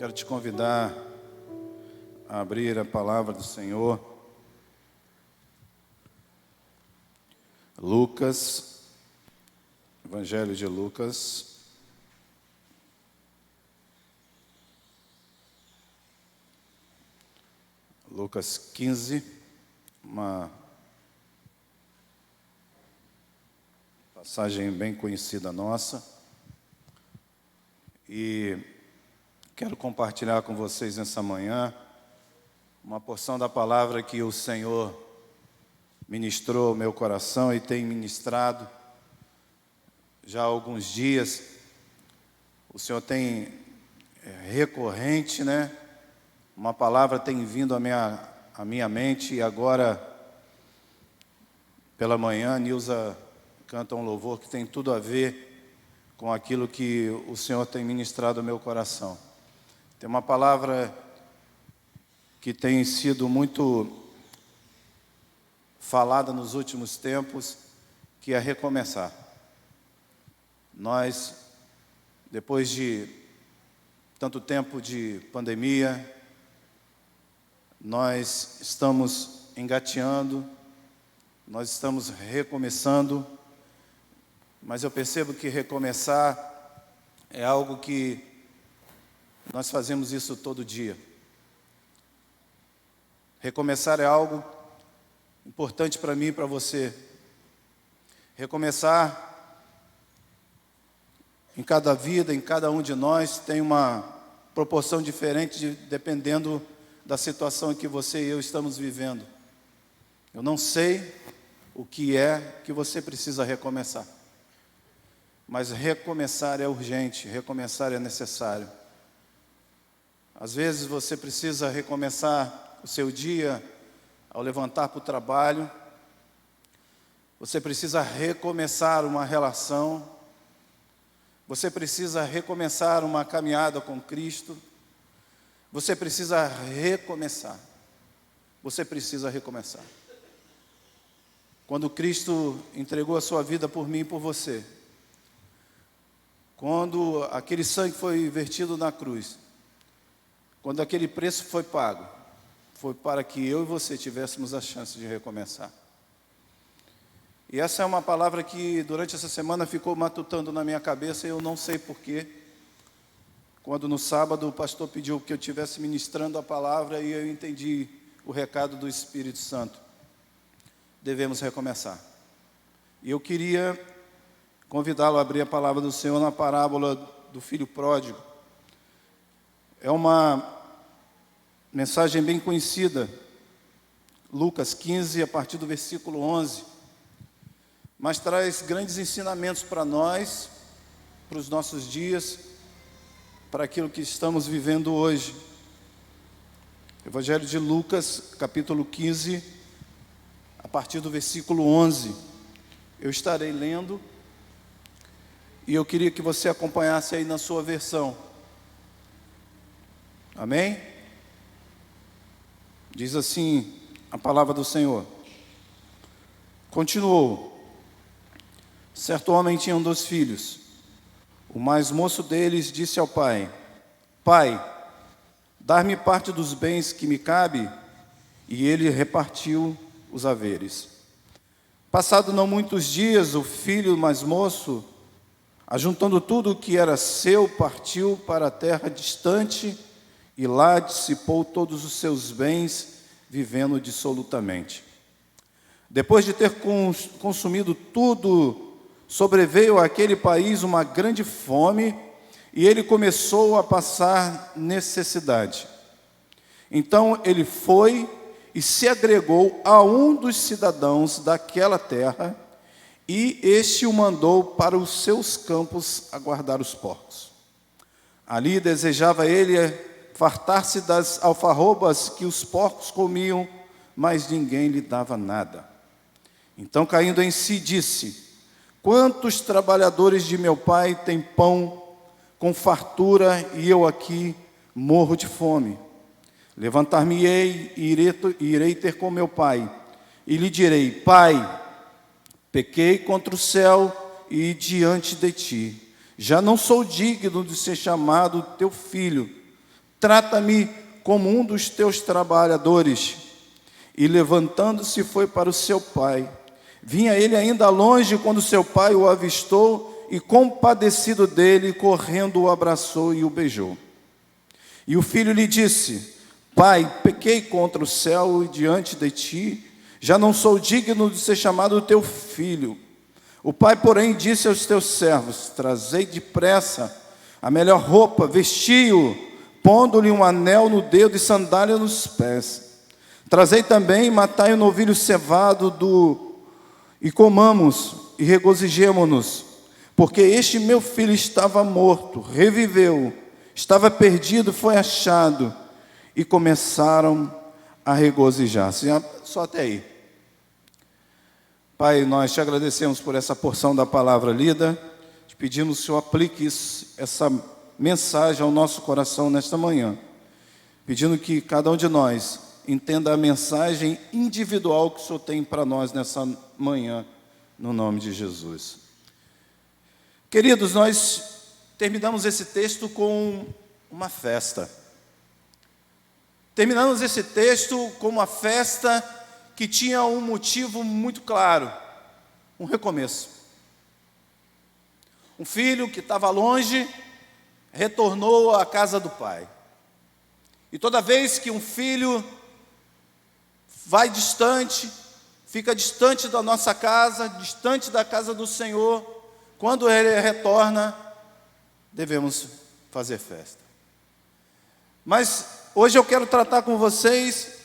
Quero te convidar a abrir a palavra do Senhor. Lucas, Evangelho de Lucas. Lucas 15, uma passagem bem conhecida nossa. E quero compartilhar com vocês nessa manhã uma porção da palavra que o Senhor ministrou ao meu coração e tem ministrado já há alguns dias. O Senhor tem recorrente, Uma palavra tem vindo à minha mente e agora, pela manhã, a Nilza canta um louvor que tem tudo a ver com aquilo que o Senhor tem ministrado ao meu coração. Tem uma palavra que tem sido muito falada nos últimos tempos, que é recomeçar. Nós, depois de tanto tempo de pandemia, nós estamos engateando, nós estamos recomeçando, mas eu percebo que recomeçar é algo que nós fazemos isso todo dia. Recomeçar é algo importante para mim e para você. Recomeçar em cada vida, em cada um de nós, tem uma proporção diferente dependendo da situação que você e eu estamos vivendo. Eu não sei o que é que você precisa recomeçar, mas recomeçar é urgente, recomeçar é necessário. Às vezes você precisa recomeçar o seu dia ao levantar para o trabalho. Você precisa recomeçar uma relação. Você precisa recomeçar uma caminhada com Cristo. Você precisa recomeçar. Você precisa recomeçar. Quando Cristo entregou a sua vida por mim e por você, quando aquele sangue foi vertido na cruz, quando aquele preço foi pago, foi para que eu e você tivéssemos a chance de recomeçar. E essa é uma palavra que durante essa semana ficou matutando na minha cabeça e eu não sei porquê. Quando no sábado o pastor pediu que eu estivesse ministrando a palavra e eu entendi o recado do Espírito Santo. Devemos recomeçar. E eu queria convidá-lo a abrir a palavra do Senhor na parábola do filho pródigo. É uma mensagem bem conhecida, Lucas 15, a partir do versículo 11, mas traz grandes ensinamentos para nós, para os nossos dias, para aquilo que estamos vivendo hoje. Evangelho de Lucas, capítulo 15, a partir do versículo 11. Eu estarei lendo e eu queria que você acompanhasse aí na sua versão. Amém? Diz assim a palavra do Senhor. Continuou. Certo homem tinha 2 filhos. O mais moço deles disse ao pai: Pai, dar-me parte dos bens que me cabe. E ele repartiu os haveres. Passado não muitos dias, o filho mais moço, ajuntando tudo o que era seu, partiu para a terra distante e lá dissipou todos os seus bens, vivendo dissolutamente. Depois de ter consumido tudo, sobreveio àquele país uma grande fome, e ele começou a passar necessidade. Então ele foi e se agregou a um dos cidadãos daquela terra, e este o mandou para os seus campos a guardar os porcos. Ali desejava ele fartar-se das alfarrobas que os porcos comiam, mas ninguém lhe dava nada. Então, caindo em si, disse: Quantos trabalhadores de meu pai têm pão com fartura e eu aqui morro de fome? Levantar-me-ei e irei ter com meu pai, e lhe direi: Pai, pequei contra o céu e diante de ti. Já não sou digno de ser chamado teu filho. Trata-me como um dos teus trabalhadores. E levantando-se foi para o seu pai. Vinha ele ainda longe quando seu pai o avistou e, compadecido dele, correndo o abraçou e o beijou. E o filho lhe disse: Pai, pequei contra o céu e diante de ti, já não sou digno de ser chamado teu filho. O pai, porém, disse aos teus servos: Trazei depressa a melhor roupa, vestiu, pondo-lhe um anel no dedo e sandália nos pés. Trazei também e matai um novilho cevado e comamos e regozijemo-nos, porque este meu filho estava morto, reviveu, estava perdido, foi achado. E começaram a regozijar-se. Só até aí. Pai, nós te agradecemos por essa porção da palavra lida. Te pedimos que o Senhor aplique essa mensagem ao nosso coração nesta manhã. Pedindo que cada um de nós entenda a mensagem individual que o Senhor tem para nós nessa manhã, no nome de Jesus. Queridos, nós terminamos esse texto com uma festa. Terminamos esse texto com uma festa que tinha um motivo muito claro, um recomeço. Um filho que estava longe, retornou à casa do pai. E toda vez que um filho vai distante, fica distante da nossa casa, distante da casa do Senhor, quando ele retorna, devemos fazer festa. Mas hoje eu quero tratar com vocês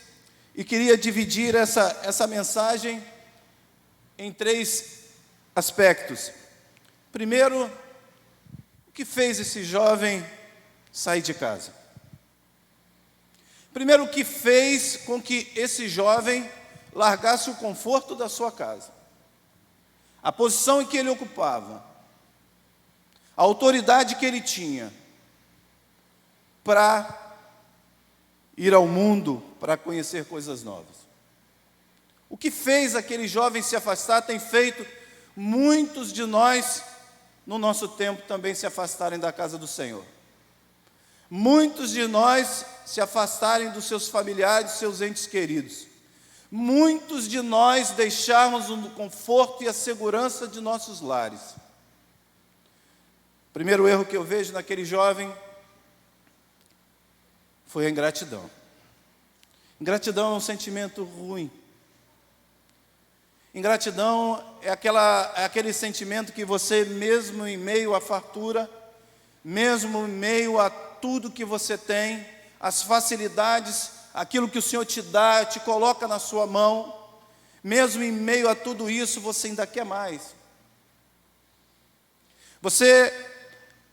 e queria dividir essa mensagem em 3 aspectos. Primeiro, o que fez esse jovem sair de casa? Primeiro, o que fez com que esse jovem largasse o conforto da sua casa, a posição em que ele ocupava, a autoridade que ele tinha, para ir ao mundo, para conhecer coisas novas. O que fez aquele jovem se afastar tem feito muitos de nós, no nosso tempo, também se afastarem da casa do Senhor. Muitos de nós se afastarem dos seus familiares, seus entes queridos. Muitos de nós deixarmos o conforto e a segurança de nossos lares. O primeiro erro que eu vejo naquele jovem foi a ingratidão. Ingratidão é um sentimento ruim. Ingratidão é aquele sentimento que você, mesmo em meio à fartura, mesmo em meio a tudo que você tem, as facilidades, aquilo que o Senhor te dá, te coloca na sua mão, mesmo em meio a tudo isso, você ainda quer mais. Você,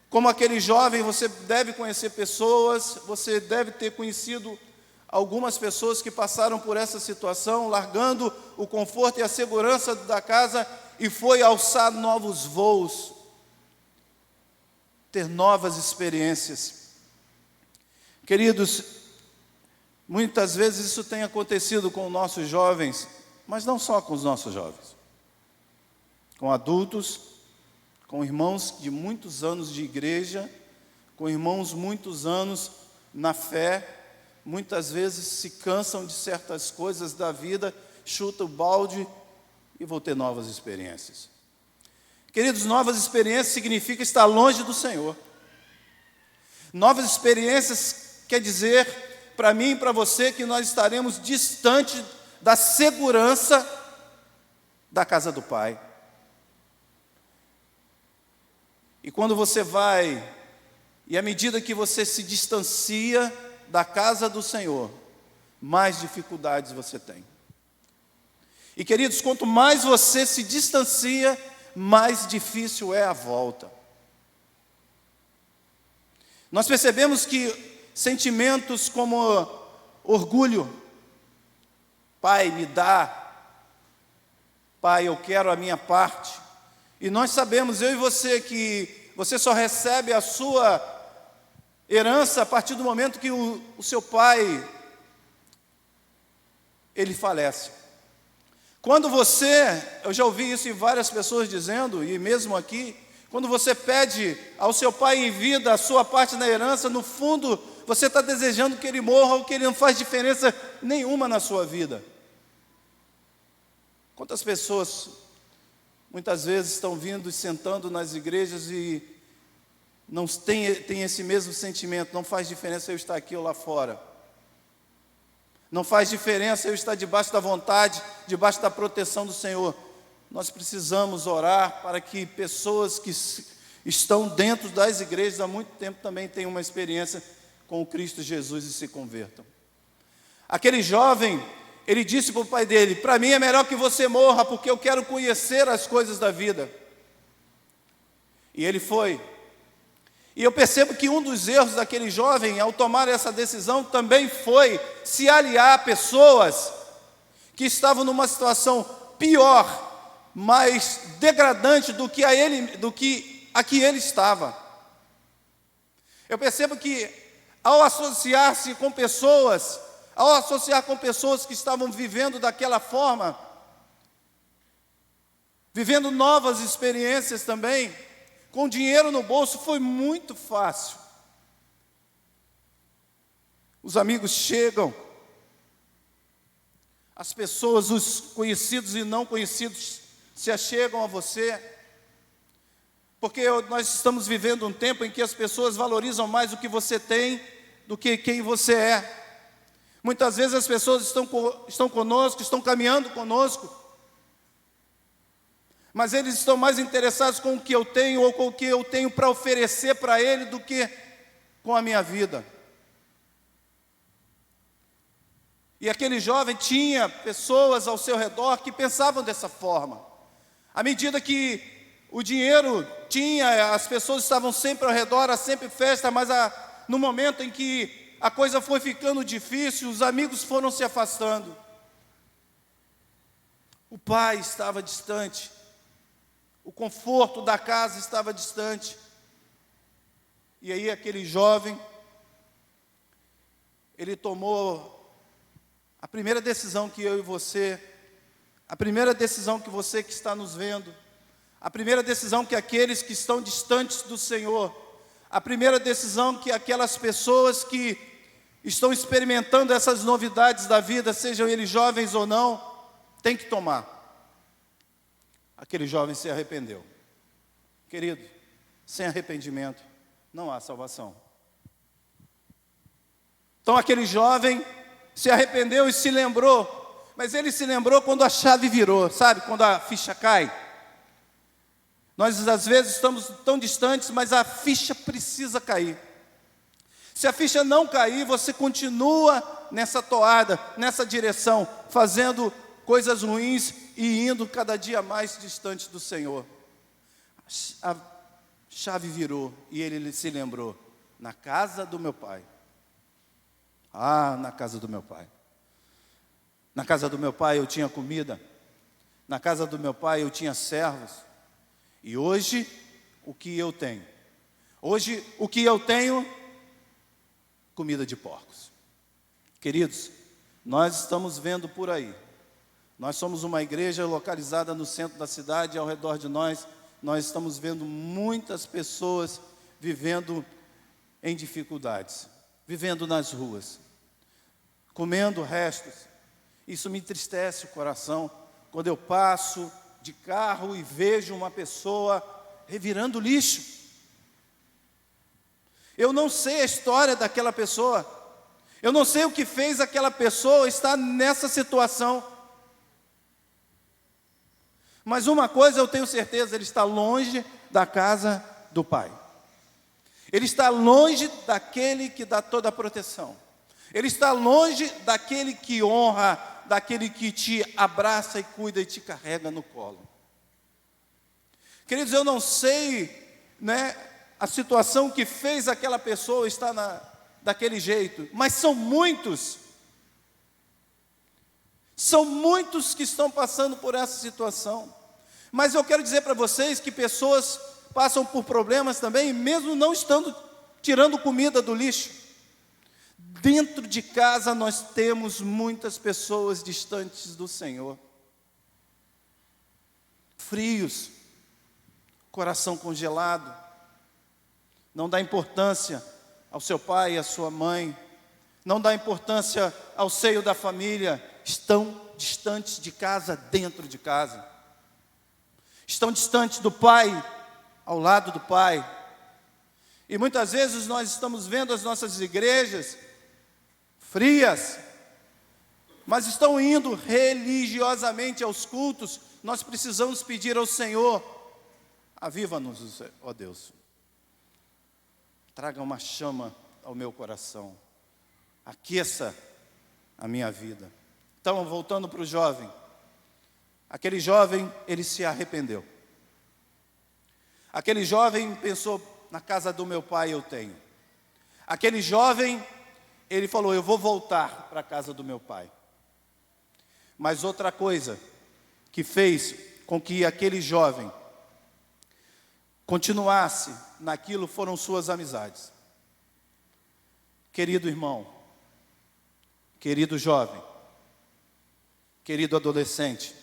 como aquele jovem, você deve conhecer pessoas, você deve ter conhecido algumas pessoas que passaram por essa situação, largando o conforto e a segurança da casa e foi alçar novos voos, ter novas experiências. Queridos, muitas vezes isso tem acontecido com nossos jovens, mas não só com os nossos jovens, com adultos, com irmãos de muitos anos de igreja, com irmãos muitos anos na fé, muitas vezes se cansam de certas coisas da vida, chutam o balde e vão ter novas experiências. Queridos, novas experiências significa estar longe do Senhor. Novas experiências quer dizer para mim e para você que nós estaremos distante da segurança da casa do Pai. E quando você vai, e à medida que você se distancia da casa do Senhor, mais dificuldades você tem. E queridos, quanto mais você se distancia, mais difícil é a volta. Nós percebemos que sentimentos como orgulho, Pai, me dá, Pai, eu quero a minha parte. E nós sabemos, eu e você, que você só recebe a sua herança a partir do momento que o seu pai, ele falece. Quando você, eu já ouvi isso em várias pessoas dizendo, e mesmo aqui, quando você pede ao seu pai em vida a sua parte da herança, no fundo você está desejando que ele morra ou que ele não faz diferença nenhuma na sua vida. Quantas pessoas muitas vezes estão vindo e sentando nas igrejas e não tem esse mesmo sentimento, não faz diferença eu estar aqui ou lá fora. Não faz diferença eu estar debaixo da vontade, debaixo da proteção do Senhor. Nós precisamos orar para que pessoas que estão dentro das igrejas há muito tempo também tenham uma experiência com o Cristo Jesus e se convertam. Aquele jovem, ele disse para o pai dele: para mim é melhor que você morra, porque eu quero conhecer as coisas da vida. E ele foi. E eu percebo que um dos erros daquele jovem, ao tomar essa decisão, também foi se aliar a pessoas que estavam numa situação pior, mais degradante do que a que ele estava. Eu percebo que ao associar com pessoas que estavam vivendo daquela forma, vivendo novas experiências também, com dinheiro no bolso, foi muito fácil. Os amigos chegam, as pessoas, os conhecidos e não conhecidos, se achegam a você, porque nós estamos vivendo um tempo em que as pessoas valorizam mais o que você tem do que quem você é. Muitas vezes as pessoas estão conosco, estão caminhando conosco, mas eles estão mais interessados com o que eu tenho ou com o que eu tenho para oferecer para ele do que com a minha vida. E aquele jovem tinha pessoas ao seu redor que pensavam dessa forma. À medida que o dinheiro tinha, as pessoas estavam sempre ao redor, era sempre festa, mas no momento em que a coisa foi ficando difícil, os amigos foram se afastando. O pai estava distante. O conforto da casa estava distante. E aí aquele jovem, ele tomou a primeira decisão que eu e você, a primeira decisão que você que está nos vendo, a primeira decisão que aqueles que estão distantes do Senhor, a primeira decisão que aquelas pessoas que estão experimentando essas novidades da vida, sejam eles jovens ou não, têm que tomar. Aquele jovem se arrependeu. Querido, sem arrependimento não há salvação. Então aquele jovem se arrependeu e se lembrou, mas ele se lembrou quando a chave virou, sabe? Quando a ficha cai. Nós às vezes estamos tão distantes, mas a ficha precisa cair. Se a ficha não cair, você continua nessa toada, nessa direção, fazendo coisas ruins e indo cada dia mais distante do Senhor. A chave virou e ele se lembrou: na casa do meu pai. Na casa do meu pai. Na casa do meu pai eu tinha comida. Na casa do meu pai eu tinha servos. E hoje, o que eu tenho? Hoje, o que eu tenho? Comida de porcos. Queridos, nós estamos vendo por aí. Nós somos uma igreja localizada no centro da cidade, e ao redor de nós estamos vendo muitas pessoas vivendo em dificuldades, vivendo nas ruas, comendo restos. Isso me entristece o coração, quando eu passo de carro e vejo uma pessoa revirando lixo. Eu não sei a história daquela pessoa, eu não sei o que fez aquela pessoa estar nessa situação. Mas uma coisa eu tenho certeza: ele está longe da casa do Pai. Ele está longe daquele que dá toda a proteção. Ele está longe daquele que honra, daquele que te abraça e cuida e te carrega no colo. Queridos, eu não sei, a situação que fez aquela pessoa estar daquele jeito, mas são muitos que estão passando por essa situação. Mas eu quero dizer para vocês que pessoas passam por problemas também, mesmo não estando tirando comida do lixo. Dentro de casa nós temos muitas pessoas distantes do Senhor, frios, coração congelado, não dá importância ao seu pai e à sua mãe, não dá importância ao seio da família, estão distantes de casa, dentro de casa. Estão distantes do pai, ao lado do pai. E muitas vezes nós estamos vendo as nossas igrejas frias, mas estão indo religiosamente aos cultos. Nós precisamos pedir ao Senhor: aviva-nos, ó Deus. Traga uma chama ao meu coração. Aqueça a minha vida. Então, voltando para o jovem. Aquele jovem, ele se arrependeu. Aquele jovem pensou: na casa do meu pai eu tenho. Aquele jovem, ele falou: eu vou voltar para a casa do meu pai. Mas outra coisa que fez com que aquele jovem continuasse naquilo foram suas amizades. Querido irmão, querido jovem, querido adolescente,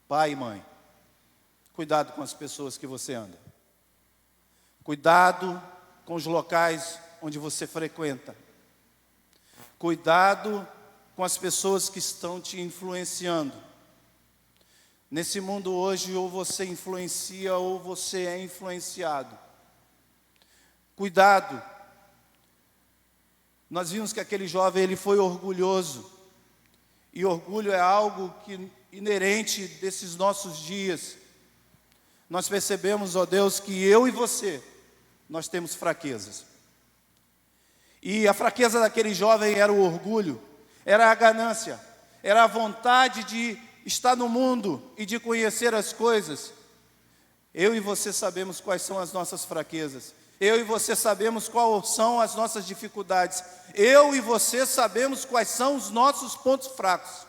pai e mãe, cuidado com as pessoas que você anda. Cuidado com os locais onde você frequenta. Cuidado com as pessoas que estão te influenciando. Nesse mundo hoje, ou você influencia ou você é influenciado. Cuidado. Nós vimos que aquele jovem, ele foi orgulhoso. E orgulho é algo que inerente desses nossos dias. Nós percebemos, ó Deus, que eu e você, nós temos fraquezas. E a fraqueza daquele jovem era o orgulho, era a ganância, era a vontade de estar no mundo e de conhecer as coisas. Eu e você sabemos quais são as nossas fraquezas. Eu e você sabemos quais são as nossas dificuldades. Eu e você sabemos quais são os nossos pontos fracos.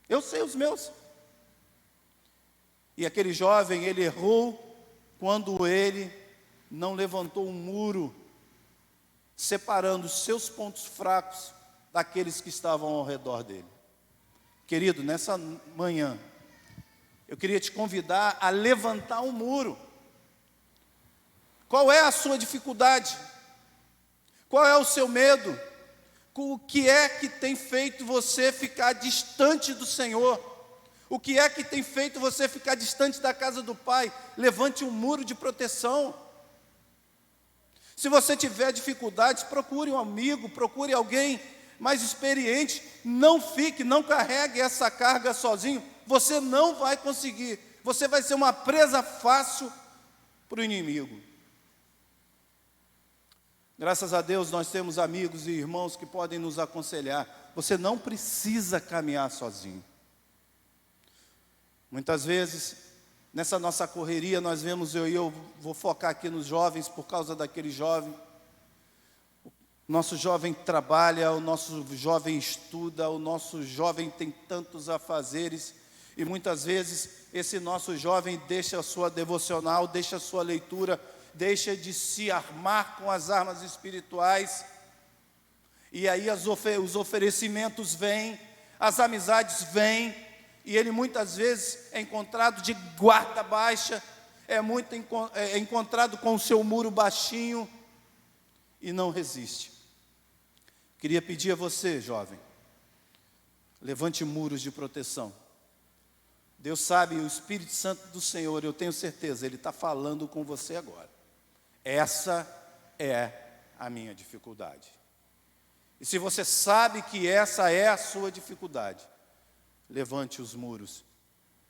Eu sei os meus. E aquele jovem, ele errou quando ele não levantou um muro separando os seus pontos fracos daqueles que estavam ao redor dele. Querido, nessa manhã, eu queria te convidar a levantar um muro. Qual é a sua dificuldade? Qual é o seu medo? O que é que tem feito você ficar distante do Senhor? O que é que tem feito você ficar distante da casa do Pai? Levante um muro de proteção. Se você tiver dificuldades, procure um amigo, procure alguém mais experiente. Não fique, não carregue essa carga sozinho. Você não vai conseguir. Você vai ser uma presa fácil para o inimigo. Graças a Deus nós temos amigos e irmãos que podem nos aconselhar. Você não precisa caminhar sozinho. Muitas vezes, nessa nossa correria, nós vemos, eu vou focar aqui nos jovens por causa daquele jovem. O nosso jovem trabalha, o nosso jovem estuda, o nosso jovem tem tantos afazeres. E muitas vezes esse nosso jovem deixa a sua devocional, deixa a sua leitura, deixa de se armar com as armas espirituais. E aí os oferecimentos vêm, as amizades vêm, e ele muitas vezes é encontrado de guarda baixa, é encontrado com o seu muro baixinho e não resiste. Queria pedir a você, jovem, levante muros de proteção. Deus sabe, o Espírito Santo do Senhor, eu tenho certeza, Ele está falando com você agora. Essa é a minha dificuldade. E se você sabe que essa é a sua dificuldade, levante os muros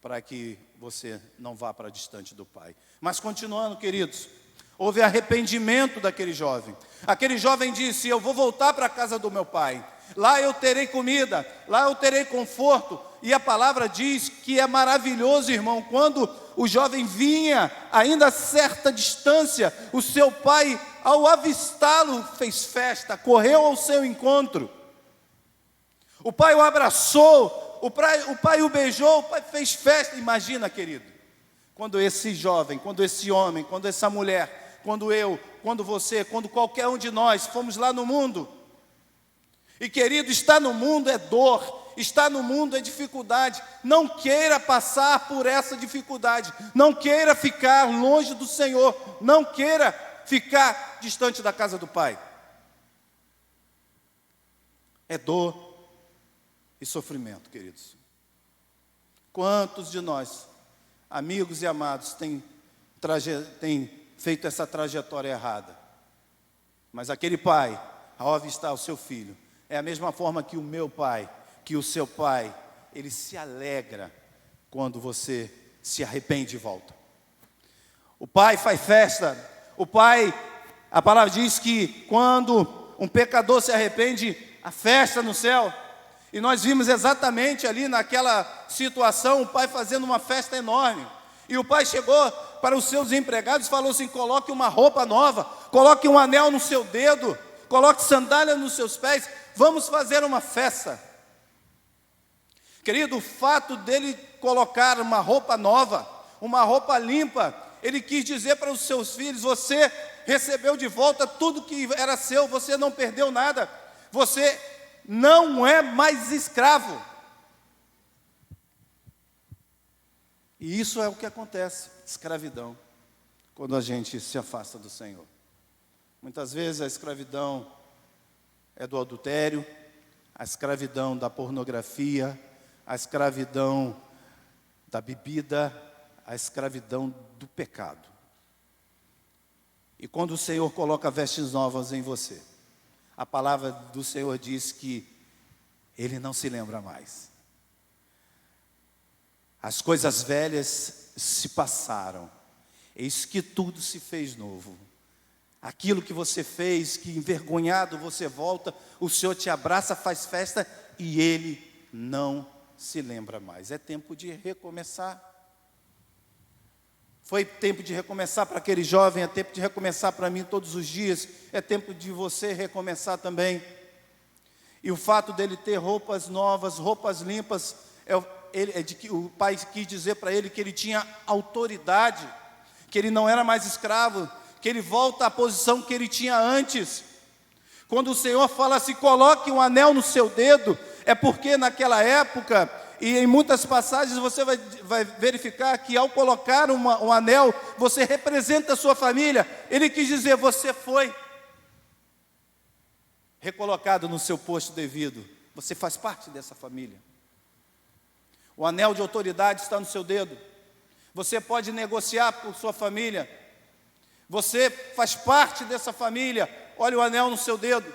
para que você não vá para distante do Pai. Mas continuando, queridos, houve arrependimento daquele jovem. Aquele jovem disse: eu vou voltar para a casa do meu pai. Lá eu terei comida, lá eu terei conforto. E a palavra diz que é maravilhoso, irmão, quando o jovem vinha, ainda a certa distância, o seu pai, ao avistá-lo, fez festa, correu ao seu encontro. O pai o abraçou, o pai o beijou, o pai fez festa. Imagina, querido, quando esse jovem, quando esse homem, quando essa mulher, quando eu, quando você, quando qualquer um de nós fomos lá no mundo. E querido, estar no mundo é dor, estar no mundo é dificuldade. Não queira passar por essa dificuldade, não queira ficar longe do Senhor, não queira ficar distante da casa do Pai? É dor e sofrimento, queridos. Quantos de nós, amigos e amados, têm feito essa trajetória errada? Mas aquele pai, ao avistar o seu filho, é a mesma forma que o meu pai, que o seu pai, ele se alegra quando você se arrepende e volta. O pai faz festa. O pai, a palavra diz que quando um pecador se arrepende, há festa no céu. E nós vimos exatamente ali naquela situação, o pai fazendo uma festa enorme. E o pai chegou para os seus empregados e falou assim: coloque uma roupa nova, coloque um anel no seu dedo, coloque sandália nos seus pés, vamos fazer uma festa. Querido, o fato dele colocar uma roupa nova, uma roupa limpa, ele quis dizer para os seus filhos: você recebeu de volta tudo que era seu, você não perdeu nada, você não é mais escravo. E isso é o que acontece, escravidão, quando a gente se afasta do Senhor. Muitas vezes a escravidão é do adultério, a escravidão da pornografia, a escravidão da bebida, a escravidão do pecado. E quando o Senhor coloca vestes novas em você, a palavra do Senhor diz que Ele não se lembra mais. As coisas velhas se passaram, eis que tudo se fez novo. Aquilo que você fez, que envergonhado você volta, o Senhor te abraça, faz festa e Ele não se lembra mais. É tempo de recomeçar. Foi tempo de recomeçar para aquele jovem, é tempo de recomeçar para mim todos os dias, é tempo de você recomeçar também. E o fato dele ter roupas novas, roupas limpas, o pai quis dizer para ele que ele tinha autoridade, que ele não era mais escravo, que ele volta à posição que ele tinha antes. Quando o Senhor fala assim: coloque um anel no seu dedo, é porque naquela época, e em muitas passagens você vai verificar que ao colocar um anel, você representa a sua família. Ele quis dizer: você foi recolocado no seu posto devido, você faz parte dessa família. O anel de autoridade está no seu dedo. Você pode negociar por sua família. Você faz parte dessa família. Olha o anel no seu dedo.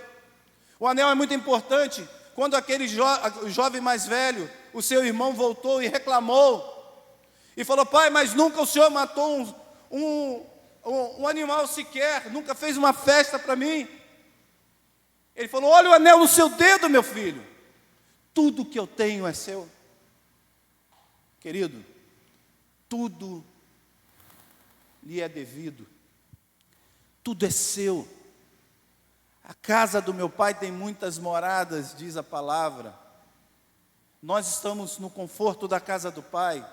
O anel é muito importante. Quando aquele jovem mais velho, o seu irmão voltou e reclamou, e falou: pai, mas nunca o senhor matou um animal sequer, nunca fez uma festa para mim. Ele falou: olha o anel no seu dedo, meu filho. Tudo que eu tenho é seu. Querido, tudo lhe é devido. Tudo é seu. A casa do meu pai tem muitas moradas, diz a palavra. Nós estamos no conforto da casa do pai,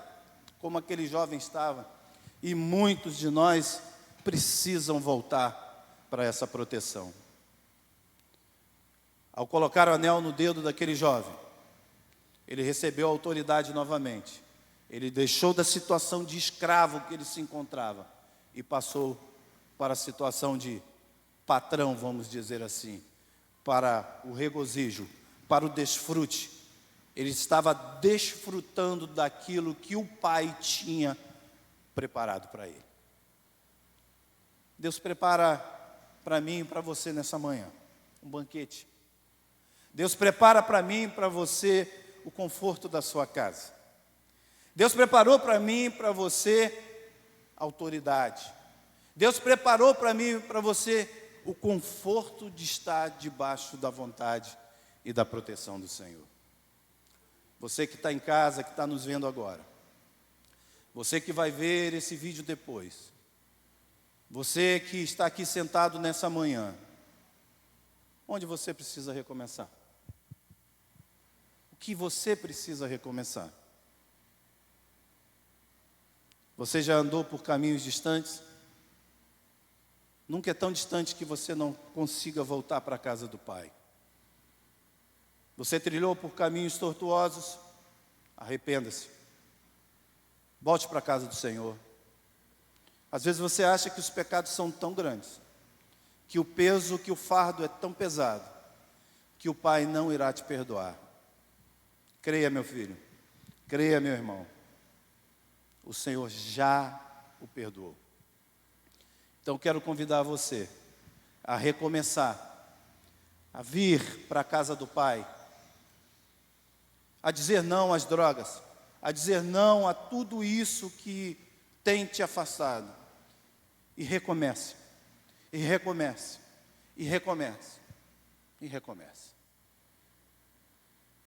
como aquele jovem estava. E muitos de nós precisam voltar para essa proteção. Ao colocar o anel no dedo daquele jovem, ele recebeu a autoridade novamente. Ele deixou da situação de escravo que ele se encontrava e passou para a situação de patrão, vamos dizer assim, para o regozijo, para o desfrute. Ele estava desfrutando daquilo que o Pai tinha preparado para ele. Deus prepara para mim e para você nessa manhã um banquete. Deus prepara para mim e para você o conforto da sua casa. Deus preparou para mim e para você autoridade. Deus preparou para mim e para você o conforto de estar debaixo da vontade e da proteção do Senhor. Você que está em casa, que está nos vendo agora, você que vai ver esse vídeo depois, você que está aqui sentado nessa manhã, onde você precisa recomeçar? O que você precisa recomeçar? Você já andou por caminhos distantes? Nunca é tão distante que você não consiga voltar para a casa do Pai. Você trilhou por caminhos tortuosos? Arrependa-se. Volte para a casa do Senhor. Às vezes você acha que os pecados são tão grandes que o peso, que o fardo é tão pesado, que o Pai não irá te perdoar. Creia, meu filho, creia, meu irmão, o Senhor já o perdoou. Então quero convidar você a recomeçar, a vir para a casa do Pai, a dizer não às drogas, a dizer não a tudo isso que tem te afastado. E recomece, e recomece, e recomece, e recomece.